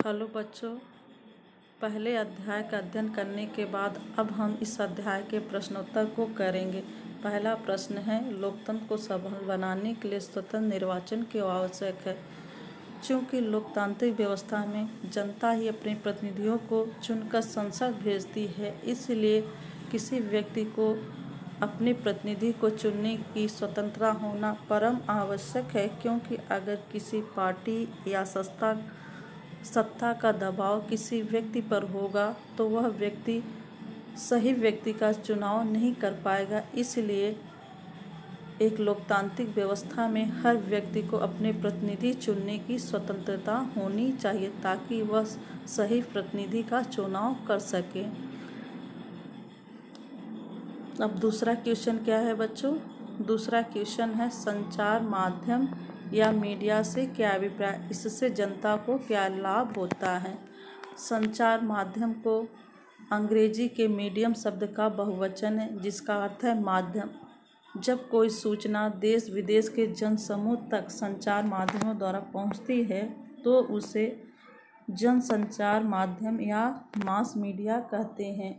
Hello बच्चों, पहले अध्याय का अध्ययन करने के बाद अब हम इस अध्याय के प्रश्नोत्तर को करेंगे। पहला प्रश्न है, लोकतंत्र को सफल बनाने के लिए स्वतंत्र निर्वाचन क्यों आवश्यक है? चूँकि लोकतांत्रिक व्यवस्था में जनता ही अपने प्रतिनिधियों को चुनकर संसद भेजती है, इसलिए किसी व्यक्ति को अपने प्रतिनिधि को चुनने की स्वतंत्रता होना परम आवश्यक है, क्योंकि अगर किसी पार्टी या सत्ता का दबाव किसी व्यक्ति पर होगा तो वह व्यक्ति सही व्यक्ति का चुनाव नहीं कर पाएगा। इसलिए एक लोकतांत्रिक व्यवस्था में हर व्यक्ति को अपने प्रतिनिधि चुनने की स्वतंत्रता होनी चाहिए ताकि वह सही प्रतिनिधि का चुनाव कर सके। अब दूसरा क्वेश्चन क्या है बच्चों? दूसरा क्वेश्चन है, संचार माध्यम या मीडिया से क्या अभिप्राय, इससे जनता को क्या लाभ होता है? संचार माध्यम को अंग्रेजी के मीडियम शब्द का बहुवचन है, जिसका अर्थ है माध्यम। जब कोई सूचना देश विदेश के जनसमूह तक संचार माध्यमों द्वारा पहुंचती है तो उसे जनसंचार माध्यम या मास मीडिया कहते हैं।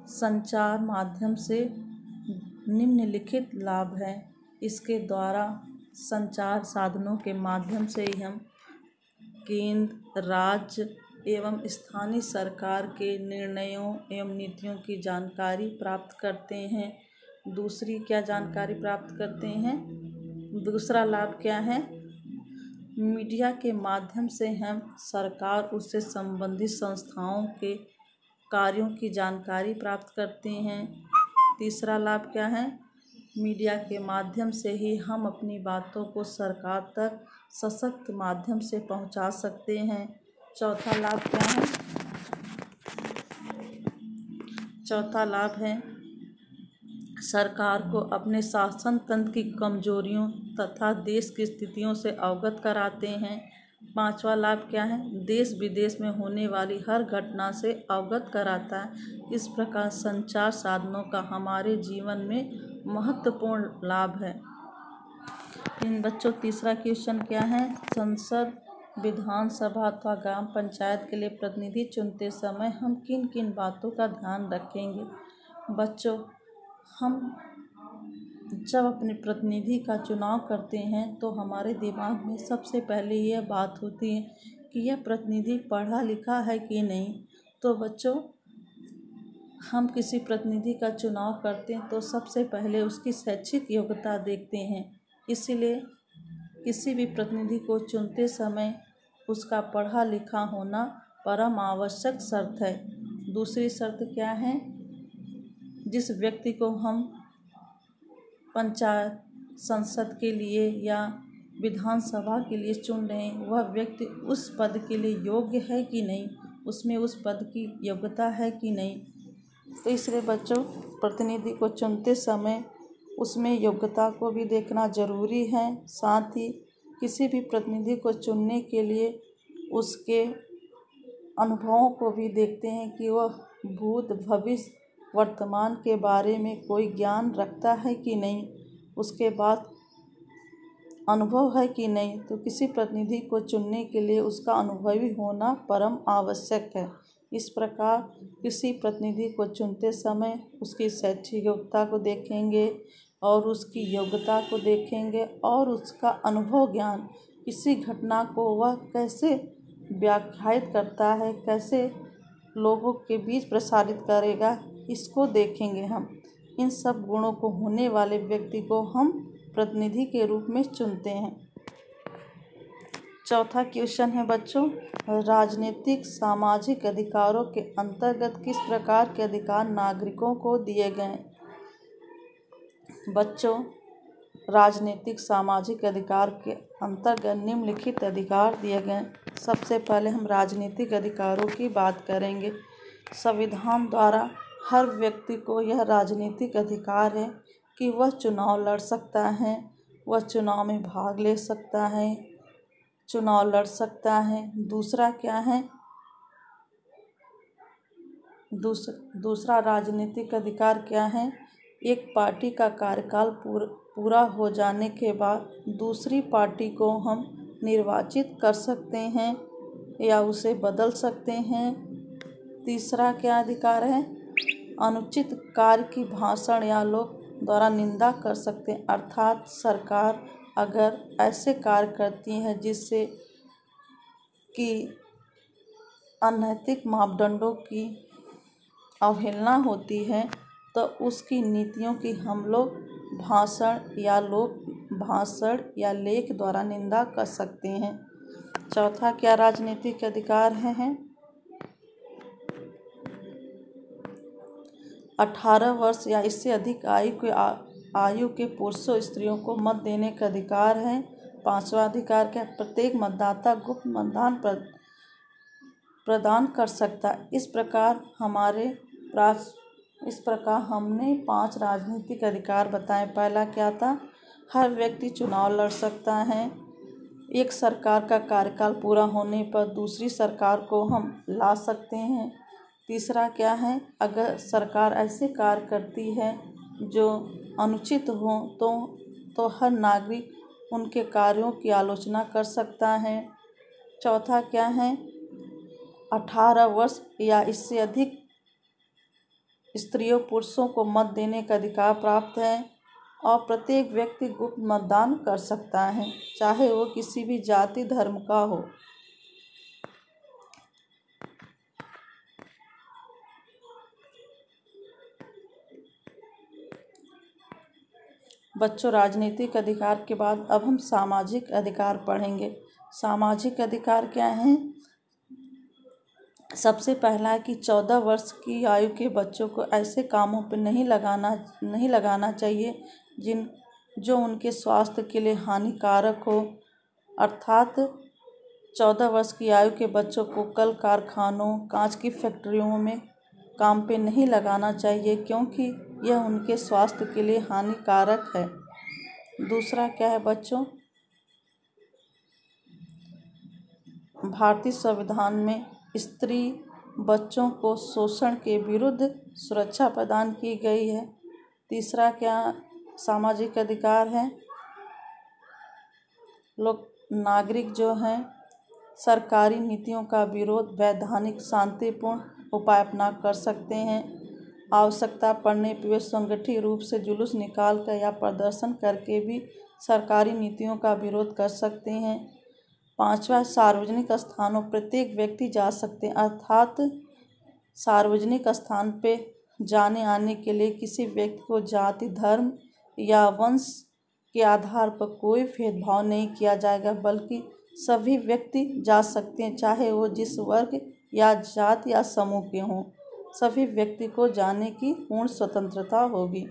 संचार माध्यम से निम्नलिखित लाभ हैं। इसके द्वारा संचार साधनों के माध्यम से ही हम केंद्र, राज्य एवं स्थानीय सरकार के निर्णयों एवं नीतियों की जानकारी प्राप्त करते हैं। दूसरी क्या जानकारी प्राप्त करते हैं? दूसरा लाभ क्या है? मीडिया के माध्यम से हम सरकार उससे संबंधित संस्थाओं के कार्यों की जानकारी प्राप्त करते हैं। तीसरा लाभ क्या है? मीडिया के माध्यम से ही हम अपनी बातों को सरकार तक सशक्त माध्यम से पहुंचा सकते हैं। चौथा लाभ क्या है? चौथा लाभ है सरकार को अपने शासन तंत्र की कमजोरियों तथा देश की स्थितियों से अवगत कराते हैं। पांचवा लाभ क्या है? देश विदेश में होने वाली हर घटना से अवगत कराता है। इस प्रकार संचार साधनों का हमारे जीवन में महत्वपूर्ण लाभ है। इन बच्चों, तीसरा क्वेश्चन क्या है? संसद, विधानसभा अथवा ग्राम पंचायत के लिए प्रतिनिधि चुनते समय हम किन किन बातों का ध्यान रखेंगे? बच्चों, हम जब अपने प्रतिनिधि का चुनाव करते हैं तो हमारे दिमाग में सबसे पहले यह बात होती है कि यह प्रतिनिधि पढ़ा लिखा है कि नहीं। तो बच्चों, हम किसी प्रतिनिधि का चुनाव करते हैं तो सबसे पहले उसकी शैक्षिक योग्यता देखते हैं। इसीलिए किसी भी प्रतिनिधि को चुनते समय उसका पढ़ा लिखा होना परम आवश्यक शर्त है। दूसरी शर्त क्या है? जिस व्यक्ति को हम पंचायत, संसद के लिए या विधानसभा के लिए चुन रहे हैं, वह व्यक्ति उस पद के लिए योग्य है कि नहीं, उसमें उस पद की योग्यता है कि नहीं। तो इसलिए बच्चों, प्रतिनिधि को चुनते समय उसमें योग्यता को भी देखना जरूरी है। साथ ही किसी भी प्रतिनिधि को चुनने के लिए उसके अनुभवों को भी देखते हैं कि वह भूत, भविष्य, वर्तमान के बारे में कोई ज्ञान रखता है कि नहीं, उसके बाद अनुभव है कि नहीं। तो किसी प्रतिनिधि को चुनने के लिए उसका अनुभवी होना परम आवश्यक है। इस प्रकार किसी प्रतिनिधि को चुनते समय उसकी शैक्षिक योग्यता को देखेंगे और उसकी योग्यता को देखेंगे और उसका अनुभव ज्ञान, किसी घटना को वह कैसे व्याख्यायित करता है, कैसे लोगों के बीच प्रसारित करेगा, इसको देखेंगे हम। इन सब गुणों को होने वाले व्यक्ति को हम प्रतिनिधि के रूप में चुनते हैं। चौथा क्वेश्चन है बच्चों, राजनीतिक सामाजिक अधिकारों के अंतर्गत किस प्रकार के अधिकार नागरिकों को दिए गए? बच्चों, राजनीतिक सामाजिक अधिकार के अंतर्गत निम्नलिखित अधिकार दिए गए। सबसे पहले हम राजनीतिक अधिकारों की बात करेंगे। संविधान द्वारा हर व्यक्ति को यह राजनीतिक अधिकार है कि वह चुनाव लड़ सकता है, वह चुनाव में भाग ले सकता है, चुनाव लड़ सकता है। दूसरा क्या है? दूसरा राजनीतिक अधिकार क्या है? एक पार्टी का कार्यकाल पूरा हो जाने के बाद दूसरी पार्टी को हम निर्वाचित कर सकते हैं या उसे बदल सकते हैं। तीसरा क्या अधिकार है? अनुचित कार्य की भाषण या लोग द्वारा निंदा कर सकते हैं, अर्थात सरकार अगर ऐसे कार्य करती है जिससे कि अनैतिक मापदंडों की अवहेलना होती है तो उसकी नीतियों की हम लोग भाषण या लेख द्वारा निंदा कर सकते हैं। चौथा क्या राजनीतिक अधिकार है? 18 वर्ष या इससे अधिक आयु के पुरुषों स्त्रियों को मत देने का अधिकार है। पांचवा अधिकार क्या? प्रत्येक मतदाता गुप्त मतदान प्रदान कर सकता है। इस प्रकार हमने 5 राजनीतिक अधिकार बताए। पहला क्या था? हर व्यक्ति चुनाव लड़ सकता है। एक सरकार का कार्यकाल पूरा होने पर दूसरी सरकार को हम ला सकते हैं। तीसरा क्या है? अगर सरकार ऐसे कार्य करती है जो अनुचित हो तो हर नागरिक उनके कार्यों की आलोचना कर सकता है। चौथा क्या है? 18 वर्ष या इससे अधिक स्त्रियों पुरुषों को मत देने का अधिकार प्राप्त है और प्रत्येक व्यक्ति गुप्त मतदान कर सकता है, चाहे वो किसी भी जाति धर्म का हो। बच्चों, राजनीतिक अधिकार के बाद अब हम सामाजिक अधिकार पढ़ेंगे। सामाजिक अधिकार क्या हैं? सबसे पहला है कि 14 वर्ष की आयु के बच्चों को ऐसे कामों पर नहीं लगाना चाहिए जो उनके स्वास्थ्य के लिए हानिकारक हो, अर्थात 14 वर्ष की आयु के बच्चों को कल कारखानों, कांच की फैक्ट्रियों में काम पे नहीं लगाना चाहिए क्योंकि यह उनके स्वास्थ्य के लिए हानिकारक है। दूसरा क्या है बच्चों? भारतीय संविधान में स्त्री बच्चों को शोषण के विरुद्ध सुरक्षा प्रदान की गई है। तीसरा क्या सामाजिक अधिकार है? नागरिक जो हैं सरकारी नीतियों का विरोध वैधानिक शांतिपूर्ण उपाय अपना कर सकते हैं। आवश्यकता पड़ने पर वे संगठित रूप से जुलूस निकालकर या प्रदर्शन करके भी सरकारी नीतियों का विरोध कर सकते हैं। पांचवा, सार्वजनिक स्थानों प्रत्येक व्यक्ति जा सकते हैं, अर्थात सार्वजनिक स्थान पे जाने आने के लिए किसी व्यक्ति को जाति, धर्म या वंश के आधार पर कोई भेदभाव नहीं किया जाएगा, बल्कि सभी व्यक्ति जा सकते हैं, चाहे वो जिस वर्ग या जाति या समूह के हों। सभी व्यक्ति को जाने की पूर्ण स्वतंत्रता होगी।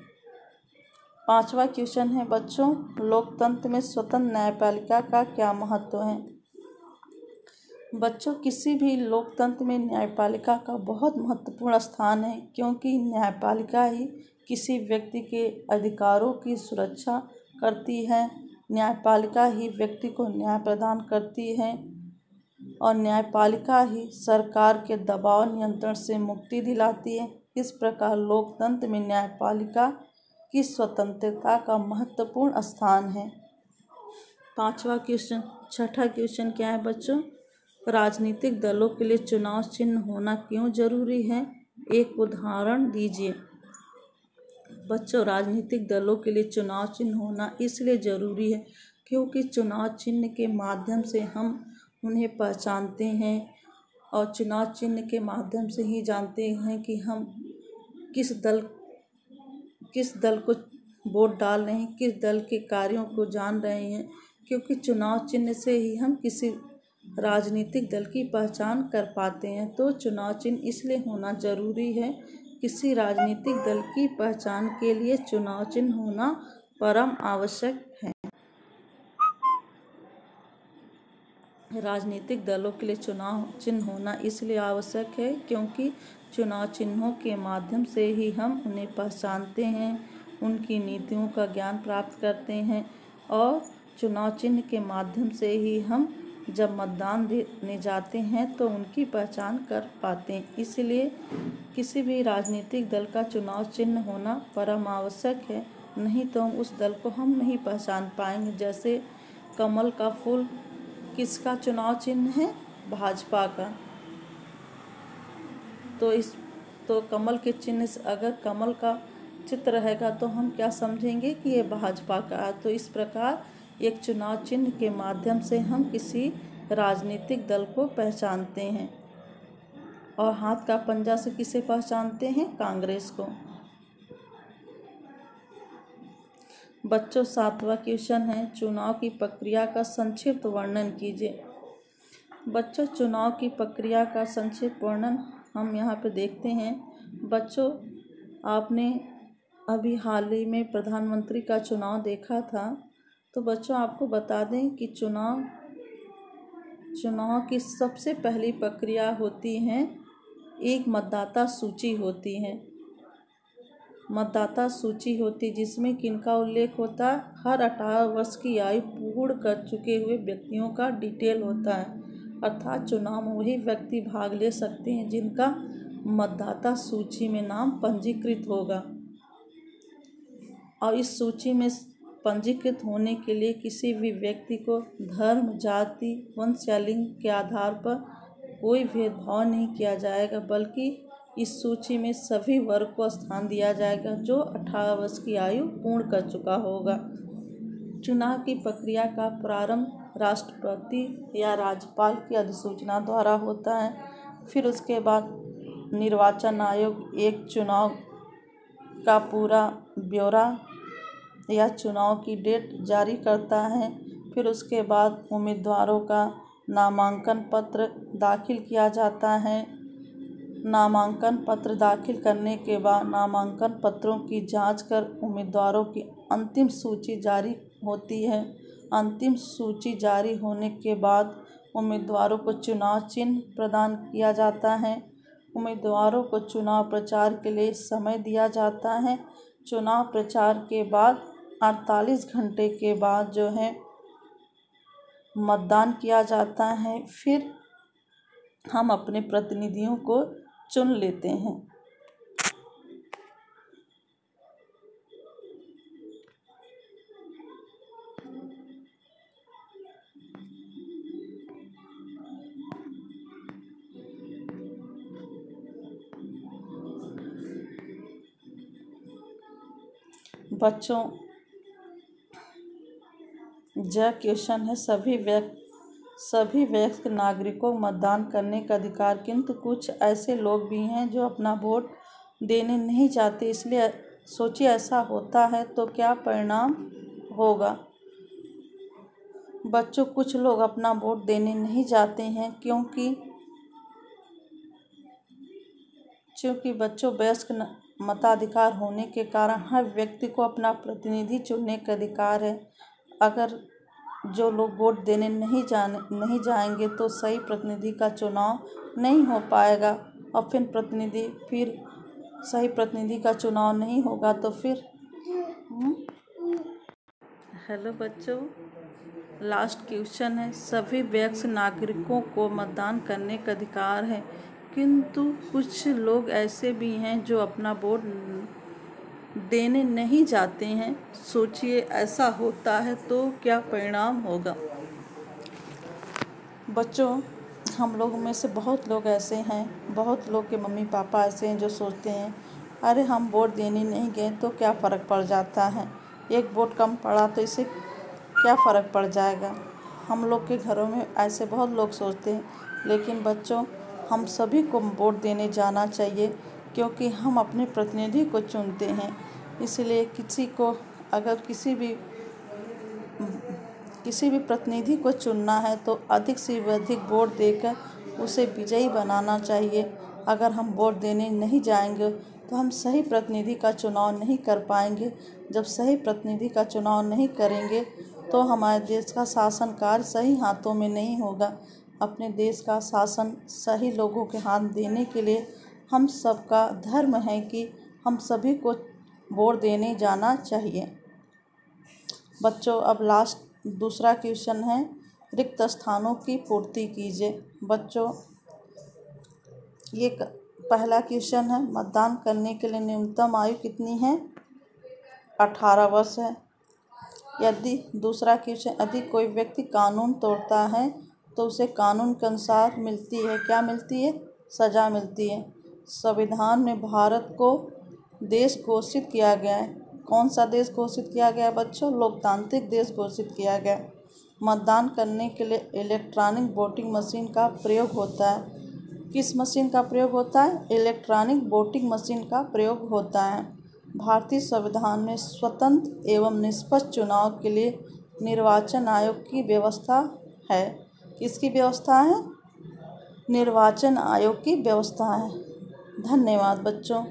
पांचवा क्वेश्चन है बच्चों, लोकतंत्र में स्वतंत्र न्यायपालिका का क्या महत्व है? बच्चों, किसी भी लोकतंत्र में न्यायपालिका का बहुत महत्वपूर्ण स्थान है क्योंकि न्यायपालिका ही किसी व्यक्ति के अधिकारों की सुरक्षा करती है। न्यायपालिका ही व्यक्ति को न्याय प्रदान करती है और न्यायपालिका ही सरकार के दबाव नियंत्रण से मुक्ति दिलाती है। इस प्रकार लोकतंत्र में न्यायपालिका की स्वतंत्रता का महत्वपूर्ण स्थान है। पांचवा क्वेश्चन, छठा क्वेश्चन क्या है बच्चों? राजनीतिक दलों के लिए चुनाव चिन्ह होना क्यों जरूरी है? एक उदाहरण दीजिए। बच्चों, राजनीतिक दलों के लिए चुनाव चिन्ह होना इसलिए ज़रूरी है क्योंकि चुनाव चिन्ह के माध्यम से हम उन्हें पहचानते हैं और चुनाव चिन्ह के माध्यम से ही जानते हैं कि हम किस दल को वोट डाल रहे हैं, किस दल के कार्यों को जान रहे हैं, क्योंकि चुनाव चिन्ह से ही हम किसी राजनीतिक दल की पहचान कर पाते हैं। तो चुनाव चिन्ह इसलिए होना ज़रूरी है, किसी राजनीतिक दल की पहचान के लिए चुनाव चिन्ह होना परम आवश्यक है। राजनीतिक दलों के लिए चुनाव चिन्ह होना इसलिए आवश्यक है क्योंकि चुनाव चिन्हों के माध्यम से ही हम उन्हें पहचानते हैं, उनकी नीतियों का ज्ञान प्राप्त करते हैं और चुनाव चिन्ह के माध्यम से ही हम जब मतदान देने जाते हैं तो उनकी पहचान कर पाते हैं। इसलिए किसी भी राजनीतिक दल का चुनाव चिन्ह होना परम आवश्यक है, नहीं तो उस दल को हम नहीं पहचान पाएंगे। जैसे कमल का फूल किसका चुनाव चिन्ह है? भाजपा का। तो कमल के चिन्ह से, अगर कमल का चित्र रहेगा तो हम क्या समझेंगे कि ये भाजपा का है। तो इस प्रकार एक चुनाव चिन्ह के माध्यम से हम किसी राजनीतिक दल को पहचानते हैं। और हाथ का पंजा से किसे पहचानते हैं? कांग्रेस को। बच्चों 7वां क्वेश्चन है, चुनाव की प्रक्रिया का संक्षिप्त वर्णन कीजिए। बच्चों चुनाव की प्रक्रिया का संक्षिप्त वर्णन हम यहाँ पे देखते हैं। बच्चों आपने अभी हाल ही में प्रधानमंत्री का चुनाव देखा था। तो बच्चों आपको बता दें कि चुनाव की सबसे पहली प्रक्रिया होती है, एक मतदाता सूची होती है। मतदाता सूची होती जिसमें किनका उल्लेख होता है? हर 18 वर्ष की आयु पूर्ण कर चुके हुए व्यक्तियों का डिटेल होता है। अर्थात चुनाव में वही व्यक्ति भाग ले सकते हैं जिनका मतदाता सूची में नाम पंजीकृत होगा। और इस सूची में पंजीकृत होने के लिए किसी भी व्यक्ति को धर्म, जाति, वंश या लिंग के आधार पर कोई भेदभाव नहीं किया जाएगा, बल्कि इस सूची में सभी वर्ग को स्थान दिया जाएगा जो 18 वर्ष की आयु पूर्ण कर चुका होगा। चुनाव की प्रक्रिया का प्रारंभ राष्ट्रपति या राज्यपाल की अधिसूचना द्वारा होता है। फिर उसके बाद निर्वाचन आयोग एक चुनाव का पूरा ब्यौरा या चुनाव की डेट जारी करता है। फिर उसके बाद उम्मीदवारों का नामांकन पत्र दाखिल किया जाता है। नामांकन पत्र दाखिल करने के बाद नामांकन पत्रों की जांच कर उम्मीदवारों की अंतिम सूची जारी होती है। अंतिम सूची जारी होने के बाद उम्मीदवारों को चुनाव चिन्ह प्रदान किया जाता है। उम्मीदवारों को चुनाव प्रचार के लिए समय दिया जाता है। चुनाव प्रचार के बाद 48 घंटे के बाद जो है मतदान किया जाता है। फिर हम अपने प्रतिनिधियों को चुन लेते हैं। बच्चों यह क्वेश्चन है, सभी वयस्क नागरिकों को मतदान करने का अधिकार, किंतु कुछ ऐसे लोग भी हैं जो अपना वोट देने नहीं जाते। इसलिए सोचिए ऐसा होता है तो क्या परिणाम होगा। बच्चों कुछ लोग अपना वोट देने नहीं जाते हैं क्योंकि बच्चों वयस्क मताधिकार होने के कारण हर व्यक्ति को अपना प्रतिनिधि चुनने का अधिकार है। अगर जो लोग वोट देने नहीं जाएंगे तो सही प्रतिनिधि का चुनाव नहीं हो पाएगा। और फिर सही प्रतिनिधि का चुनाव नहीं होगा तो फिर हेलो बच्चों, लास्ट क्वेश्चन है, सभी वयस्क नागरिकों को मतदान करने का अधिकार है, किंतु कुछ लोग ऐसे भी हैं जो अपना वोट देने नहीं जाते हैं। सोचिए ऐसा होता है तो क्या परिणाम होगा। बच्चों हम लोग में से बहुत लोग ऐसे हैं, बहुत लोग के मम्मी पापा ऐसे हैं जो सोचते हैं अरे हम वोट देने नहीं गए तो क्या फ़र्क पड़ जाता है, एक वोट कम पड़ा तो इससे क्या फ़र्क पड़ जाएगा। हम लोग के घरों में ऐसे बहुत लोग सोचते हैं। लेकिन बच्चों हम सभी को वोट देने जाना चाहिए क्योंकि हम अपने प्रतिनिधि को चुनते हैं। इसलिए अगर किसी भी प्रतिनिधि को चुनना है तो अधिक से अधिक वोट देकर उसे विजयी बनाना चाहिए। अगर हम वोट देने नहीं जाएंगे तो हम सही प्रतिनिधि का चुनाव नहीं कर पाएंगे। जब सही प्रतिनिधि का चुनाव नहीं करेंगे तो हमारे देश का शासन कार्य सही हाथों में नहीं होगा। अपने देश का शासन सही लोगों के हाथ देने के लिए हम सबका धर्म है कि हम सभी को वोट देने जाना चाहिए। बच्चों अब दूसरा क्वेश्चन है, रिक्त स्थानों की पूर्ति कीजिए। बच्चों ये पहला क्वेश्चन है, मतदान करने के लिए न्यूनतम आयु कितनी है? 18 वर्ष है। यदि दूसरा क्वेश्चन, यदि कोई व्यक्ति कानून तोड़ता है तो उसे कानून के अनुसार मिलती है, क्या मिलती है? सज़ा मिलती है। संविधान में भारत को देश घोषित किया गया है। कौन सा देश घोषित किया गया है बच्चों? लोकतांत्रिक देश घोषित किया गया है। मतदान करने के लिए इलेक्ट्रॉनिक वोटिंग मशीन का प्रयोग होता है। किस मशीन का प्रयोग होता है? इलेक्ट्रॉनिक वोटिंग मशीन का प्रयोग होता है। भारतीय संविधान में स्वतंत्र एवं निष्पक्ष चुनाव के लिए निर्वाचन आयोग की व्यवस्था है। किसकी व्यवस्था है? निर्वाचन आयोग की व्यवस्था है। धन्यवाद बच्चों।